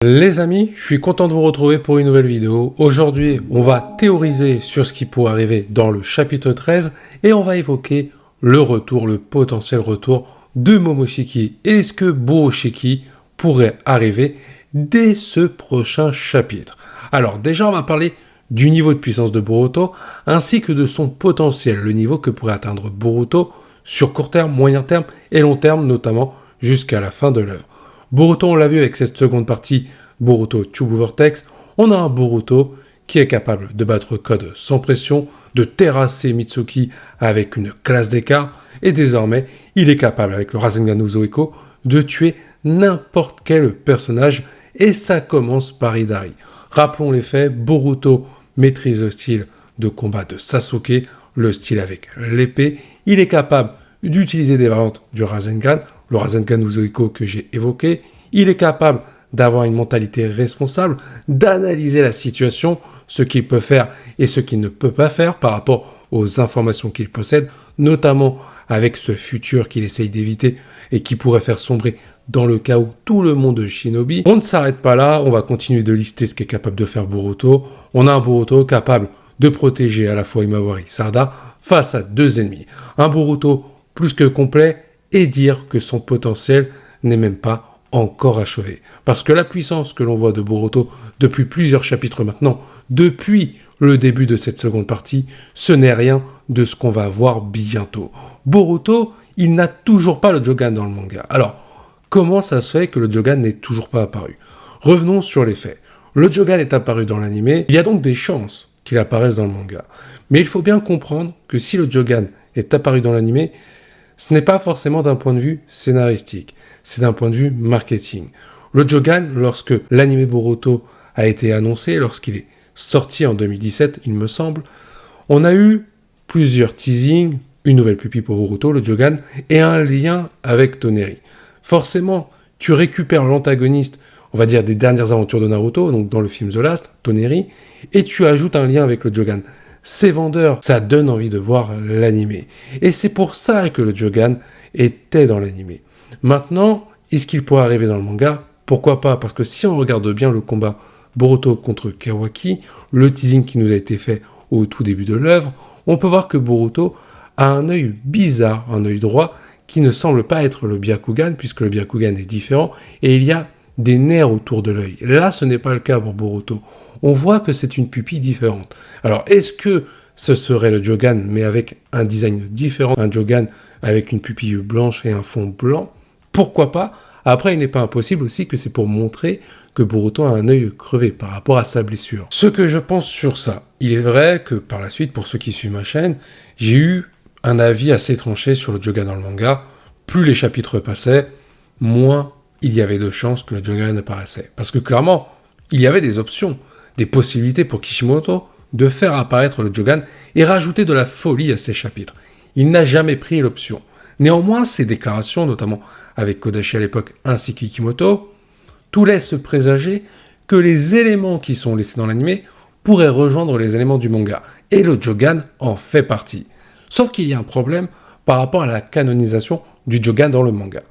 Les amis, je suis content de vous retrouver pour une nouvelle vidéo. Aujourd'hui, on va théoriser sur ce qui pourrait arriver dans le chapitre 13 et on va évoquer le potentiel retour de Momoshiki. Est-ce que Borushiki pourrait arriver dès ce prochain chapitre? Alors déjà, on va parler du niveau de puissance de Boruto ainsi que de son potentiel, le niveau que pourrait atteindre Boruto sur court terme, moyen terme et long terme, notamment jusqu'à la fin de l'œuvre. Boruto, on l'a vu avec cette seconde partie, Boruto Tube Vortex, on a un Boruto qui est capable de battre Code sans pression, de terrasser Mitsuki avec une classe d'écart, et désormais, il est capable, avec le Rasengan Uzoeko, de tuer n'importe quel personnage, et ça commence par Hidari. Rappelons les faits, Boruto maîtrise le style de combat de Sasuke, le style avec l'épée, il est capable d'utiliser des variantes du Rasengan, le Rasengan Uzoeko que j'ai évoqué, il est capable d'avoir une mentalité responsable, d'analyser la situation, ce qu'il peut faire et ce qu'il ne peut pas faire par rapport aux informations qu'il possède, notamment avec ce futur qu'il essaye d'éviter et qui pourrait faire sombrer dans le cas où tout le monde shinobi. On ne s'arrête pas là, on va continuer de lister ce qu'est capable de faire Boruto. On a un Boruto capable de protéger à la fois Imawari et Sarada face à deux ennemis. Un Boruto plus que complet, et dire que son potentiel n'est même pas encore achevé. Parce que la puissance que l'on voit de Boruto depuis plusieurs chapitres maintenant, depuis le début de cette seconde partie, ce n'est rien de ce qu'on va voir bientôt. Boruto, il n'a toujours pas le Jogan dans le manga. Alors, comment ça se fait que le Jogan n'est toujours pas apparu? Revenons sur les faits. Le Jogan est apparu dans l'anime, il y a donc des chances qu'il apparaisse dans le manga. Mais il faut bien comprendre que si le Jogan est apparu dans l'anime, ce n'est pas forcément d'un point de vue scénaristique, c'est d'un point de vue marketing. Le Jogan, lorsque l'anime Boruto a été annoncé, lorsqu'il est sorti en 2017, il me semble, on a eu plusieurs teasings, une nouvelle pupille pour Boruto, le Jogan, et un lien avec Toneri. Forcément, tu récupères l'antagoniste, on va dire, des dernières aventures de Naruto, donc dans le film The Last, Toneri, et tu ajoutes un lien avec le Jogan. C'est vendeur, ça donne envie de voir l'anime. Et c'est pour ça que le Jogan était dans l'anime. Maintenant, est-ce qu'il pourrait arriver dans le manga? Pourquoi pas? Parce que si on regarde bien le combat Boruto contre Kawaki, le teasing qui nous a été fait au tout début de l'œuvre, on peut voir que Boruto a un œil bizarre, un œil droit, qui ne semble pas être le Byakugan, puisque le Byakugan est différent, et il y a des nerfs autour de l'œil. Là, ce n'est pas le cas pour Boruto. On voit que c'est une pupille différente. Alors, est-ce que ce serait le Jogan, mais avec un design différent, un Jogan avec une pupille blanche et un fond blanc? Pourquoi pas? Après, il n'est pas impossible aussi que c'est pour montrer que Boruto a un œil crevé par rapport à sa blessure. Ce que je pense sur ça, il est vrai que par la suite, pour ceux qui suivent ma chaîne, j'ai eu un avis assez tranché sur le Jogan dans le manga. Plus les chapitres passaient, moins il y avait de chances que le Jogan apparaissait. Parce que clairement, il y avait des options, des possibilités pour Kishimoto de faire apparaître le Jogan et rajouter de la folie à ses chapitres. Il n'a jamais pris l'option. Néanmoins, ses déclarations, notamment avec Kodashi à l'époque ainsi que Kishimoto, tout laisse présager que les éléments qui sont laissés dans l'anime pourraient rejoindre les éléments du manga. Et le Jogan en fait partie. Sauf qu'il y a un problème par rapport à la canonisation du Jogan dans le manga.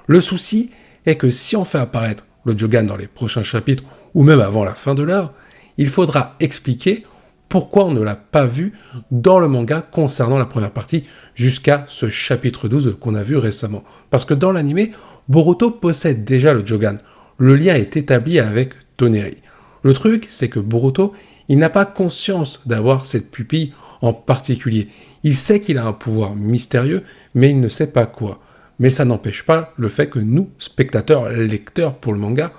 Le souci est que si on fait apparaître le Jogan dans les prochains chapitres, ou même avant la fin de l'œuvre, il faudra expliquer pourquoi on ne l'a pas vu dans le manga concernant la première partie jusqu'à ce chapitre 12 qu'on a vu récemment. Parce que dans l'anime, Boruto possède déjà le Jogan. Le lien est établi avec Toneri. Le truc, c'est que Boruto, il n'a pas conscience d'avoir cette pupille en particulier. Il sait qu'il a un pouvoir mystérieux, mais il ne sait pas quoi. Mais ça n'empêche pas le fait que nous, spectateurs, lecteurs pour le manga,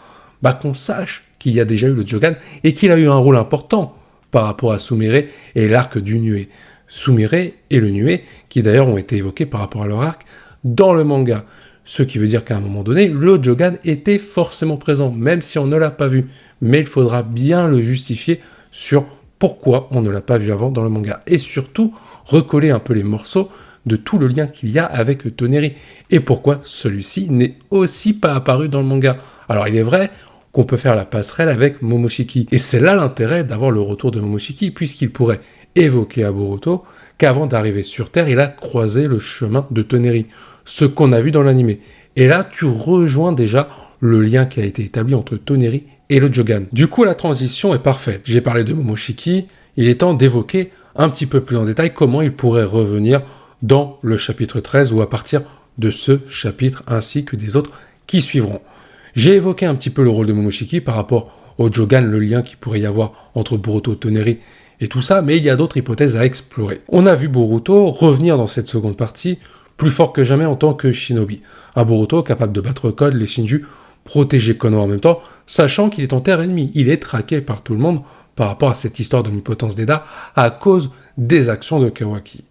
qu'on sache qu'il y a déjà eu le Jogan et qu'il a eu un rôle important par rapport à Sumire et l'arc du Nué. Sumire et le Nué, qui d'ailleurs ont été évoqués par rapport à leur arc dans le manga. Ce qui veut dire qu'à un moment donné, le Jogan était forcément présent, même si on ne l'a pas vu. Mais il faudra bien le justifier sur pourquoi on ne l'a pas vu avant dans le manga. Et surtout, recoller un peu les morceaux de tout le lien qu'il y a avec Toneri. Et pourquoi celui-ci n'est aussi pas apparu dans le manga. Alors il est vrai qu'on peut faire la passerelle avec Momoshiki. Et c'est là l'intérêt d'avoir le retour de Momoshiki, puisqu'il pourrait évoquer à Boruto qu'avant d'arriver sur Terre, il a croisé le chemin de Toneri. Ce qu'on a vu dans l'anime. Et là, tu rejoins déjà le lien qui a été établi entre Toneri et le Jogan. Du coup, la transition est parfaite. J'ai parlé de Momoshiki, il est temps d'évoquer un petit peu plus en détail comment il pourrait revenir dans le chapitre 13 ou à partir de ce chapitre ainsi que des autres qui suivront. J'ai évoqué un petit peu le rôle de Momoshiki par rapport au Jogan, le lien qu'il pourrait y avoir entre Boruto, Toneri et tout ça, mais il y a d'autres hypothèses à explorer. On a vu Boruto revenir dans cette seconde partie plus fort que jamais en tant que shinobi. Un Boruto capable de battre Code, les Shinju, protéger Konoha en même temps, sachant qu'il est en terre ennemie. Il est traqué par tout le monde par rapport à cette histoire d'omnipotence d'Eda à cause des actions de Kawaki.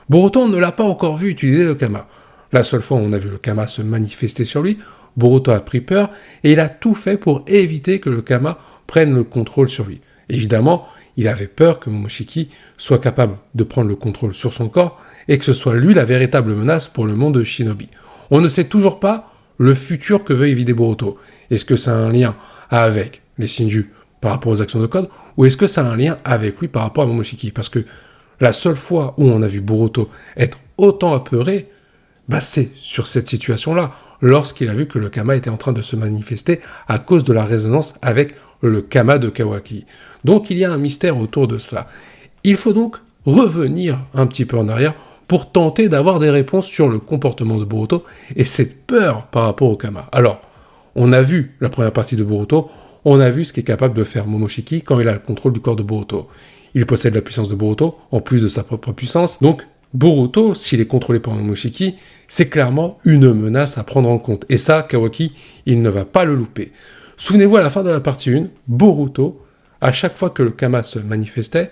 Boruto ne l'a pas encore vu utiliser le Kama. La seule fois où on a vu le Kama se manifester sur lui, Boruto a pris peur et il a tout fait pour éviter que le Kama prenne le contrôle sur lui. Évidemment, il avait peur que Momoshiki soit capable de prendre le contrôle sur son corps et que ce soit lui la véritable menace pour le monde de Shinobi. On ne sait toujours pas le futur que veut éviter Boruto. Est-ce que ça a un lien avec les Shinju par rapport aux actions de Code ou est-ce que ça a un lien avec lui par rapport à Momoshiki? Parce que la seule fois où on a vu Boruto être autant apeuré, c'est sur cette situation-là, lorsqu'il a vu que le Kama était en train de se manifester à cause de la résonance avec le Kama de Kawaki. Donc il y a un mystère autour de cela. Il faut donc revenir un petit peu en arrière pour tenter d'avoir des réponses sur le comportement de Boruto et cette peur par rapport au Kama. Alors, on a vu la première partie de Boruto, on a vu ce qu'est capable de faire Momoshiki quand il a le contrôle du corps de Boruto. Il possède la puissance de Boruto, en plus de sa propre puissance, donc Boruto, s'il est contrôlé par Momoshiki, c'est clairement une menace à prendre en compte. Et ça, Kawaki, il ne va pas le louper. Souvenez-vous, à la fin de la partie 1, Boruto, à chaque fois que le Kama se manifestait,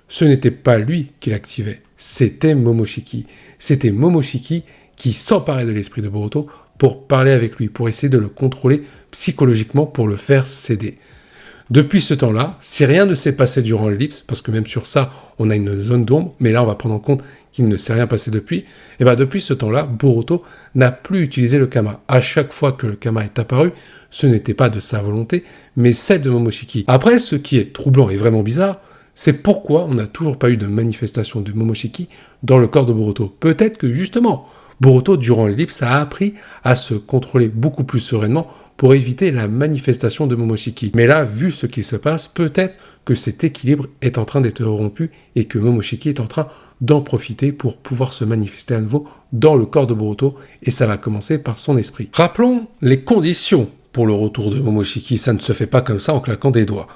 ce n'était pas lui qui l'activait, c'était Momoshiki. C'était Momoshiki qui s'emparait de l'esprit de Boruto pour parler avec lui, pour essayer de le contrôler psychologiquement, pour le faire céder. Depuis ce temps-là, si rien ne s'est passé durant l'ellipse, parce que même sur ça, on a une zone d'ombre, mais là, on va prendre en compte qu'il ne s'est rien passé depuis, et depuis ce temps-là, Boruto n'a plus utilisé le Kama. À chaque fois que le Kama est apparu, ce n'était pas de sa volonté, mais celle de Momoshiki. Après, ce qui est troublant et vraiment bizarre, c'est pourquoi on n'a toujours pas eu de manifestation de Momoshiki dans le corps de Boruto. Peut-être que justement, Boruto, durant l'ellipse, a appris à se contrôler beaucoup plus sereinement pour éviter la manifestation de Momoshiki. Mais là, vu ce qui se passe, peut-être que cet équilibre est en train d'être rompu et que Momoshiki est en train d'en profiter pour pouvoir se manifester à nouveau dans le corps de Boruto, et ça va commencer par son esprit. Rappelons les conditions pour le retour de Momoshiki, ça ne se fait pas comme ça en claquant des doigts.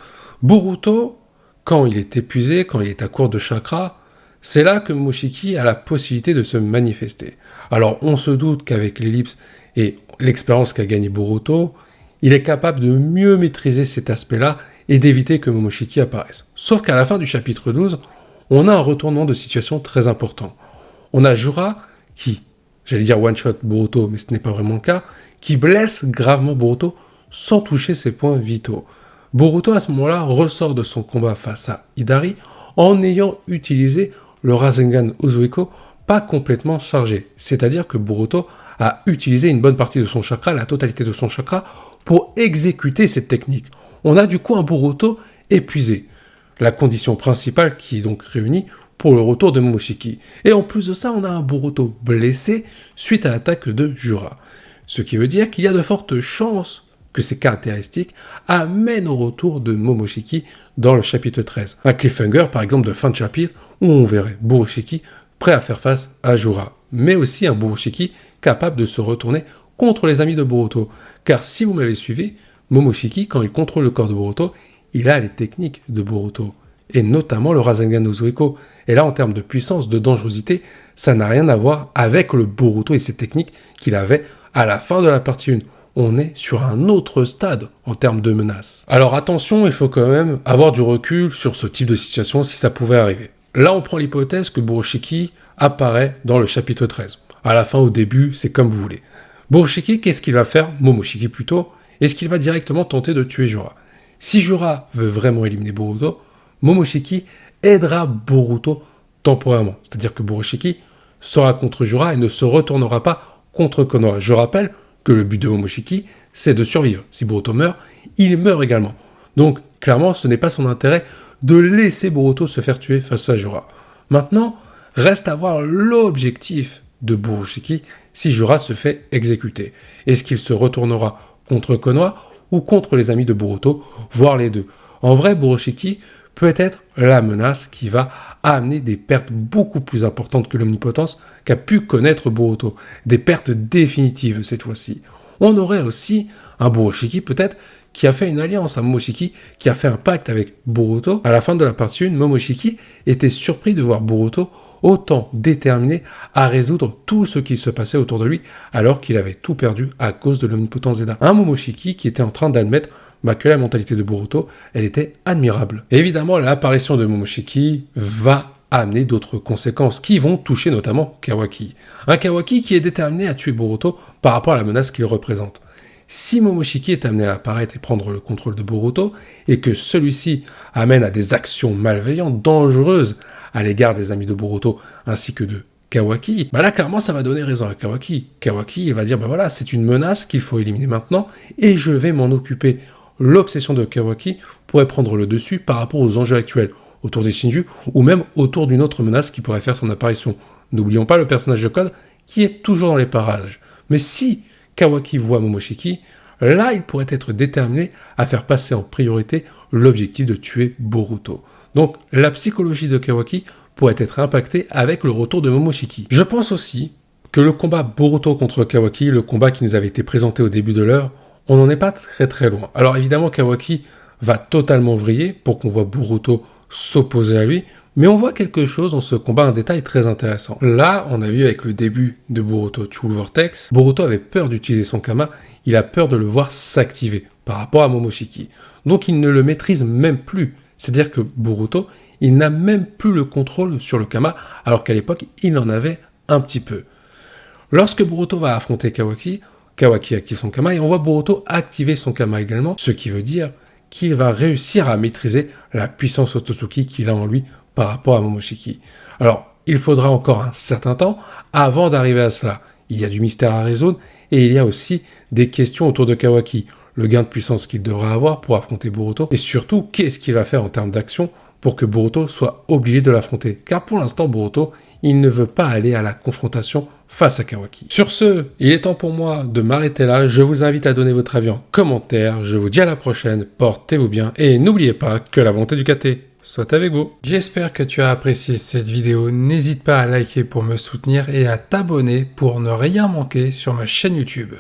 Boruto, quand il est épuisé, quand il est à court de chakra, c'est là que Momoshiki a la possibilité de se manifester. Alors on se doute qu'avec l'ellipse et l'expérience qu'a gagné Boruto, il est capable de mieux maîtriser cet aspect-là et d'éviter que Momoshiki apparaisse. Sauf qu'à la fin du chapitre 12, on a un retournement de situation très important. On a Jura qui, j'allais dire one-shot Boruto, mais ce n'est pas vraiment le cas, qui blesse gravement Boruto sans toucher ses points vitaux. Boruto, à ce moment-là, ressort de son combat face à Hidari en ayant utilisé le Rasengan Uzueko pas complètement chargé. C'est-à-dire que Boruto a utilisé une bonne partie de son chakra, la totalité de son chakra, pour exécuter cette technique. On a du coup un Boruto épuisé. La condition principale qui est donc réunie pour le retour de Momoshiki. Et en plus de ça, on a un Boruto blessé suite à l'attaque de Jura. Ce qui veut dire qu'il y a de fortes chances que ces caractéristiques amènent au retour de Momoshiki dans le chapitre 13. Un cliffhanger, par exemple, de fin de chapitre, où on verrait Borushiki prêt à faire face à Jura, mais aussi un Borushiki capable de se retourner contre les amis de Boruto. Car si vous m'avez suivi, Momoshiki, quand il contrôle le corps de Boruto, il a les techniques de Boruto, et notamment le Rasengan Uzueko. Et là, en termes de puissance, de dangerosité, ça n'a rien à voir avec le Boruto et ses techniques qu'il avait à la fin de la partie 1. On est sur un autre stade en termes de menaces. Alors attention, il faut quand même avoir du recul sur ce type de situation si ça pouvait arriver. Là, on prend l'hypothèse que Borushiki apparaît dans le chapitre 13. À la fin, au début, c'est comme vous voulez. Borushiki, qu'est-ce qu'il va faire? Momoshiki plutôt. Est-ce qu'il va directement tenter de tuer Jura? Si Jura veut vraiment éliminer Boruto, Momoshiki aidera Boruto temporairement. C'est-à-dire que Borushiki sera contre Jura et ne se retournera pas contre Konoha. Je rappelle que le but de Momoshiki, c'est de survivre. Si Boruto meurt, il meurt également. Donc, clairement, ce n'est pas son intérêt de laisser Boruto se faire tuer face à Jura. Maintenant, reste à voir l'objectif de Borushiki si Jura se fait exécuter. Est-ce qu'il se retournera contre Konoha ou contre les amis de Boruto, voire les deux. En vrai, Boroshiki peut être la menace qui va amener des pertes beaucoup plus importantes que l'omnipotence qu'a pu connaître Boruto. Des pertes définitives cette fois-ci. On aurait aussi un Boroshiki peut-être qui a fait une alliance, un Momoshiki qui a fait un pacte avec Boruto. À la fin de la partie 1, Momoshiki était surpris de voir Boruto autant déterminé à résoudre tout ce qui se passait autour de lui alors qu'il avait tout perdu à cause de l'omnipotent Zeta. Un Momoshiki qui était en train d'admettre que la mentalité de Boruto, elle était admirable. Et évidemment, l'apparition de Momoshiki va amener d'autres conséquences qui vont toucher notamment Kawaki. Un Kawaki qui est déterminé à tuer Boruto par rapport à la menace qu'il représente. Si Momoshiki est amené à apparaître et prendre le contrôle de Boruto, et que celui-ci amène à des actions malveillantes, dangereuses, à l'égard des amis de Boruto, ainsi que de Kawaki, là clairement ça va donner raison à Kawaki. Kawaki, il va dire, voilà, c'est une menace qu'il faut éliminer maintenant, et je vais m'en occuper. L'obsession de Kawaki pourrait prendre le dessus par rapport aux enjeux actuels, autour des Shinju, ou même autour d'une autre menace qui pourrait faire son apparition. N'oublions pas le personnage de Code, qui est toujours dans les parages. Mais si Kawaki voit Momoshiki, là il pourrait être déterminé à faire passer en priorité l'objectif de tuer Boruto. Donc la psychologie de Kawaki pourrait être impactée avec le retour de Momoshiki. Je pense aussi que le combat Boruto contre Kawaki, le combat qui nous avait été présenté au début de l'heure, on n'en est pas très loin. Alors évidemment Kawaki va totalement vriller pour qu'on voit Boruto s'opposer à lui, mais on voit quelque chose dans ce combat, un détail très intéressant. Là, on a vu avec le début de Boruto True Vortex, Boruto avait peur d'utiliser son Kama, il a peur de le voir s'activer par rapport à Momoshiki. Donc il ne le maîtrise même plus. C'est-à-dire que Boruto, il n'a même plus le contrôle sur le Kama, alors qu'à l'époque, il en avait un petit peu. Lorsque Boruto va affronter Kawaki, Kawaki active son Kama et on voit Boruto activer son Kama également, ce qui veut dire qu'il va réussir à maîtriser la puissance Otsutsuki qu'il a en lui par rapport à Momoshiki. Alors, il faudra encore un certain temps avant d'arriver à cela. Il y a du mystère à résoudre et il y a aussi des questions autour de Kawaki, le gain de puissance qu'il devra avoir pour affronter Boruto et surtout, qu'est-ce qu'il va faire en termes d'action pour que Boruto soit obligé de l'affronter. Car pour l'instant, Boruto, il ne veut pas aller à la confrontation face à Kawaki. Sur ce, il est temps pour moi de m'arrêter là. Je vous invite à donner votre avis en commentaire. Je vous dis à la prochaine, portez-vous bien et n'oubliez pas que la volonté du KT soit avec vous. J'espère que tu as apprécié cette vidéo. N'hésite pas à liker pour me soutenir et à t'abonner pour ne rien manquer sur ma chaîne YouTube.